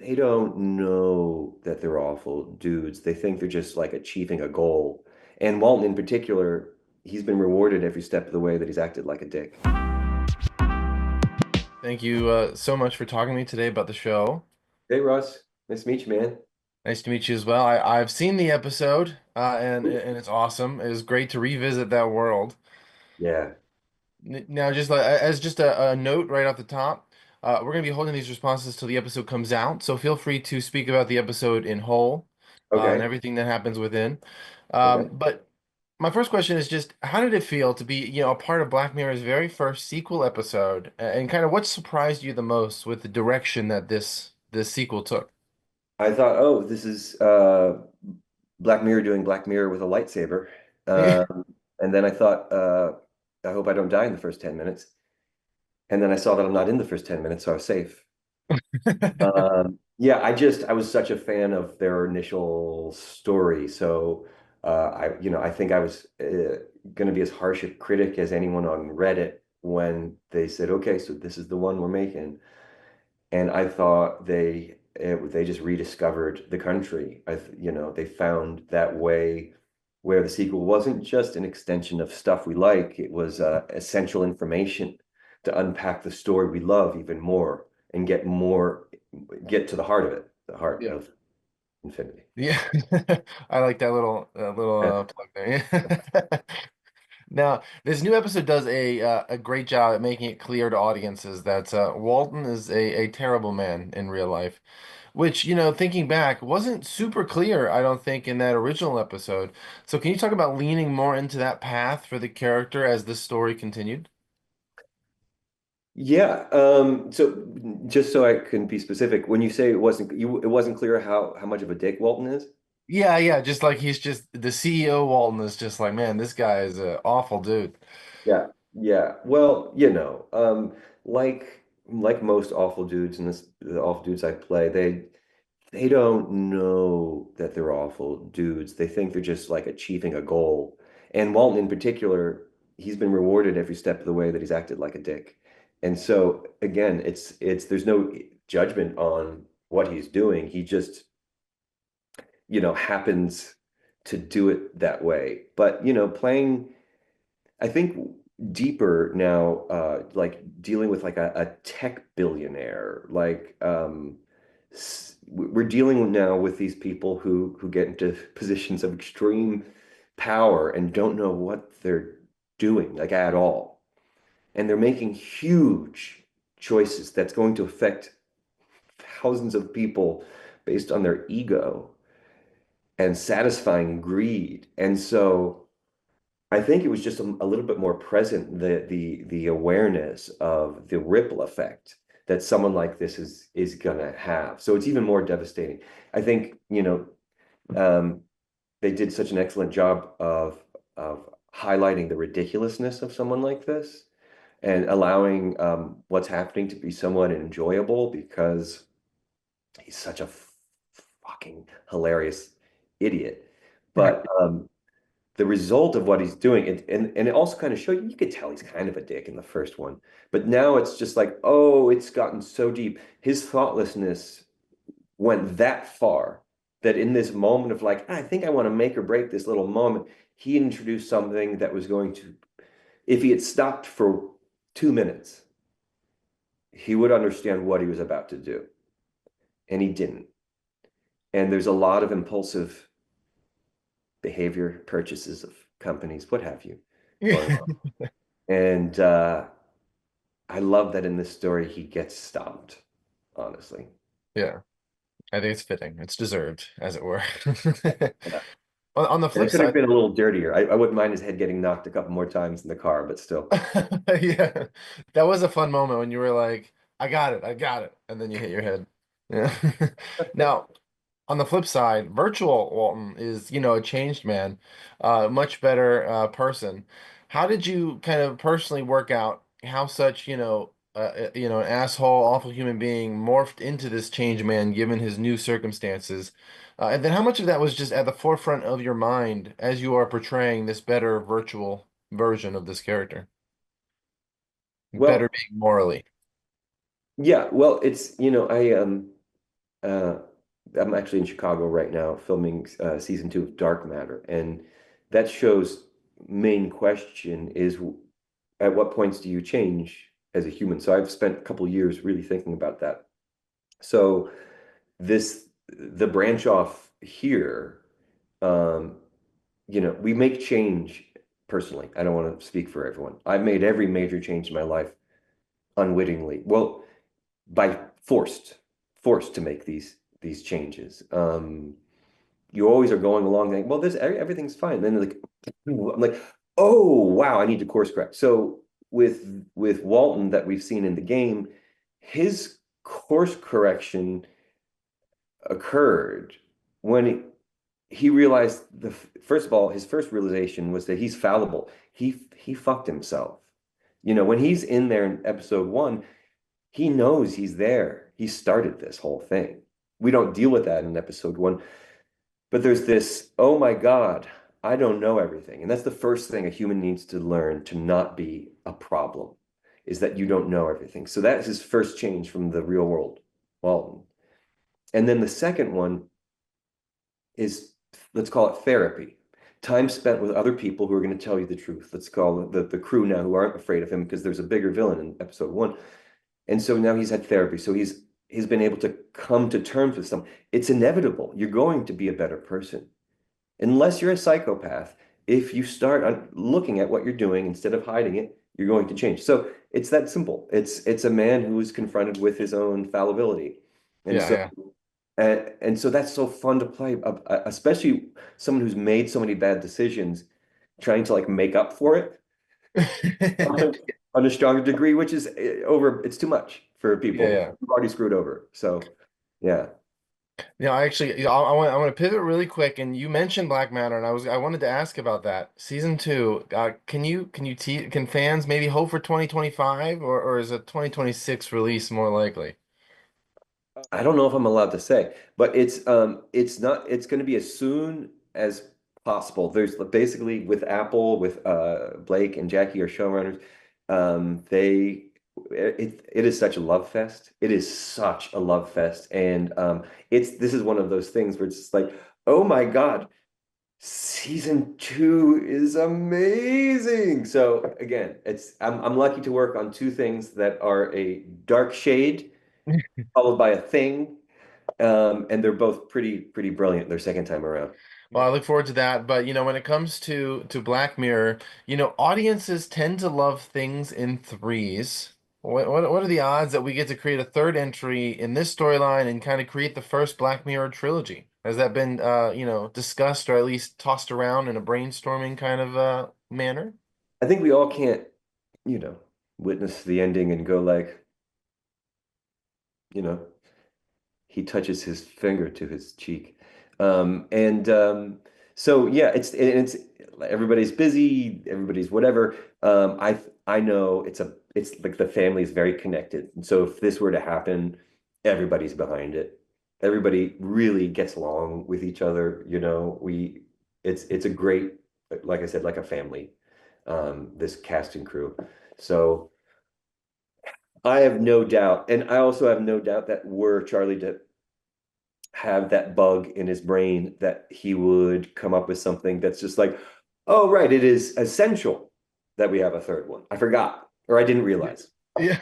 they don't know that they're awful dudes. They think they're just like achieving a goal. And Walton in particular, he's been rewarded every step of the way that he's acted like a dick. Thank you so much for talking to me today about the show. Hey Russ, nice to meet you, man. Nice to meet you as well. I've seen the episode and it's awesome. It was great to revisit that world. Yeah. Now, just like as just a note right off the top, we're going to be holding these responses till the episode comes out. So feel free to speak about the episode in whole and Okay. everything that happens within. Okay. But my first question is just, how did it feel to be, a part of Black Mirror's very first sequel episode, and kind of what surprised you the most with the direction that this sequel took? I thought, oh, this is Black Mirror doing Black Mirror with a lightsaber. Yeah. And then I thought, I hope I don't die in the first 10 minutes. And then I saw that I'm not in the first 10 minutes, so I was safe. Yeah, I was such a fan of their initial story. So I think I was going to be as harsh a critic as anyone on Reddit when they said, okay, so this is the one we're making. And I thought they just rediscovered the country. They found that way where the sequel wasn't just an extension of stuff we like, it was essential information to unpack the story we love even more and get to the heart of it, the heart Yeah. of infinity. Yeah. I like that little Yeah. plug there. Now, this new episode does a great job at making it clear to audiences that Walton is a terrible man in real life, which, thinking back, wasn't super clear, I don't think, in that original episode. So can you talk about leaning more into that path for the character as the story continued? Yeah. So just so I can be specific, when you say it wasn't clear how much of a dick Walton is. Yeah, yeah, just like he's just the CEO Walton is just like, man, this guy is an awful dude. Yeah, yeah. Well, like most awful dudes in the awful dudes I play, they don't know that they're awful dudes. They think they're just like achieving a goal. And Walton in particular, he's been rewarded every step of the way that he's acted like a dick. And so again, it's there's no judgment on what he's doing. He just, happens to do it that way. But, playing I think deeper now, like dealing with like a tech billionaire, we're dealing now with these people who get into positions of extreme power and don't know what they're doing, like at all. And they're making huge choices that's going to affect thousands of people based on their ego and satisfying greed. And so I think it was just a little bit more present, the awareness of the ripple effect that someone like this is gonna have. So it's even more devastating. I think, um, they did such an excellent job of highlighting the ridiculousness of someone like this and allowing what's happening to be somewhat enjoyable because he's such a fucking hilarious idiot. But the result of what he's doing, and it also kind of showed you could tell he's kind of a dick in the first one, but now it's just like, oh, it's gotten so deep. His thoughtlessness went that far that in this moment of like, I think I want to make or break this little moment, he introduced something that was going to, if he had stopped for 2 minutes, he would understand what he was about to do, and he didn't. And there's a lot of impulsive behavior, purchases of companies, what have you, going on. And I love that in this story he gets stopped, honestly. Yeah, I think it's fitting. It's deserved, as it were. Yeah. On the And flip it could have side, been a little dirtier. I wouldn't mind his head getting knocked a couple more times in the car, but still. yeah, that was a fun moment when you were like, I got it," and then you hit your head. Yeah. Now, on the flip side, virtual Walton is, a changed man, much better person. How did you kind of personally work out how such, an asshole, awful human being morphed into this changed man given his new circumstances? And then how much of that was just at the forefront of your mind as you are portraying this better virtual version of this character? Better Well, being morally. yeah, well, it's, I uh, I'm actually in Chicago right now filming season 2 of Dark Matter, and that show's main question is at what points do you change as a human? So I've spent a couple years really thinking about that. So the branch off here, um, we make change personally. I don't want to speak for everyone. I've made every major change in my life unwittingly. Well, by forced to make these changes. You always are going along thinking, well, this everything's fine. Then like I'm like, oh wow, I need to course correct. So with Walton that we've seen in the game, his course correction occurred when he realized first of all, his first realization was that he's fallible. He fucked himself. When he's in there in episode 1, he knows he's there. He started this whole thing. We don't deal with that in episode 1, but there's this, oh my God, I don't know everything. And that's the first thing a human needs to learn to not be a problem, is that you don't know everything. So that's his first change from the real world, Walton. And then the second one is, let's call it therapy. Time spent with other people who are going to tell you the truth. Let's call it the crew now, who aren't afraid of him because there's a bigger villain in episode 1. And so now he's had therapy. So he's been able to come to terms with something. It's inevitable. You're going to be a better person. Unless you're a psychopath, if you start looking at what you're doing instead of hiding it, you're going to change. So it's that simple. It's a man who is confronted with his own fallibility. And Yeah, so yeah. and so that's so fun to play, especially someone who's made so many bad decisions, trying to like make up for it on a stronger degree, which is it's too much for Yeah, people. yeah. We've already screwed over. So yeah. Yeah, I want to pivot really quick, and you mentioned Black Matter, and I wanted to ask about that. Season two, can fans maybe hope for 2025, or is a 2026 release more likely? I don't know if I'm allowed to say, but it's not it's going to be as soon as possible. There's basically with Apple, with Blake and Jackie are showrunners. They it is such a love fest. It is such a love fest, and this is one of those things where it's just like, oh my God, season 2 is amazing. So again, I'm lucky to work on two things that are a dark shade followed by a thing, and they're both pretty brilliant their second time around. Well, I look forward to that. But when it comes to Black Mirror, audiences tend to love things in threes. What are the odds that we get to create a third entry in this storyline and kind of create the first Black Mirror trilogy? Has that been discussed or at least tossed around in a brainstorming kind of manner? I think we all can't, you know, witness the ending and go like, you know, he touches his finger to his cheek. And so yeah, it's everybody's busy, everybody's whatever. I know it's like the family is very connected. And so if this were to happen, everybody's behind it. Everybody really gets along with each other, it's a great, like I said, like a family, this cast and crew. So I have no doubt, and I also have no doubt that were Charlie to have that bug in his brain, that he would come up with something that's just like, oh, right, it is essential that we have a third one. I forgot, or I didn't realize. Yeah.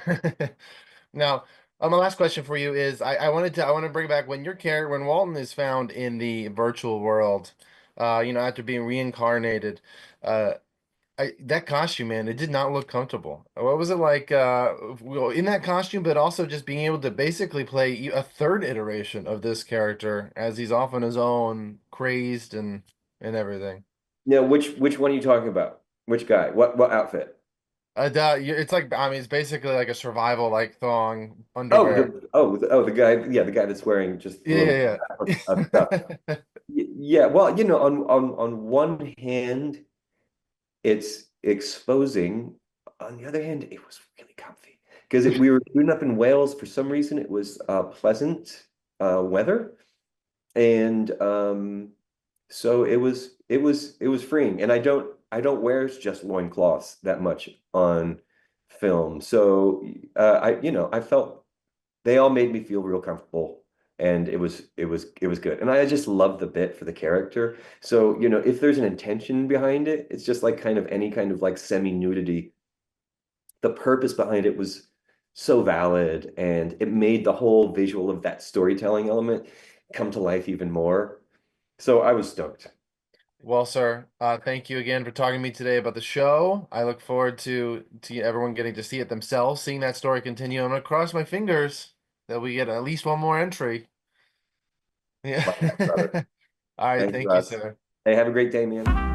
Now, my last question for you is I want to bring back when Walton is found in the virtual world, after being reincarnated, uh that costume, man, it did not look comfortable. What was it like in that costume, but also just being able to basically play a third iteration of this character as he's off on his own, crazed and everything. Now, which one are you talking about? Which guy? What outfit? It's like, I mean, it's basically like a survival like thong Oh, underwear. the guy, yeah, the guy that's wearing just a little Yeah, of stuff. yeah. Yeah, well, on one hand, it's exposing. On the other hand, it was really comfy because we were shooting up in Wales for some reason. It was pleasant weather, and so it was freeing. And I don't wear just loincloths that much on film. So I felt they all made me feel real comfortable. and it was good. And I just love the bit for the character. So, if there's an intention behind it, it's just like kind of any kind of like semi-nudity. The purpose behind it was so valid, and it made the whole visual of that storytelling element come to life even more. So I was stoked. Well, sir, thank you again for talking to me today about the show. I look forward to everyone getting to see it themselves, seeing that story continue. I'm gonna cross my fingers that we get at least one more entry. Yeah. Love that, brother. All right, Thanks, thank you, Russ. sir. Hey, have a great day, man.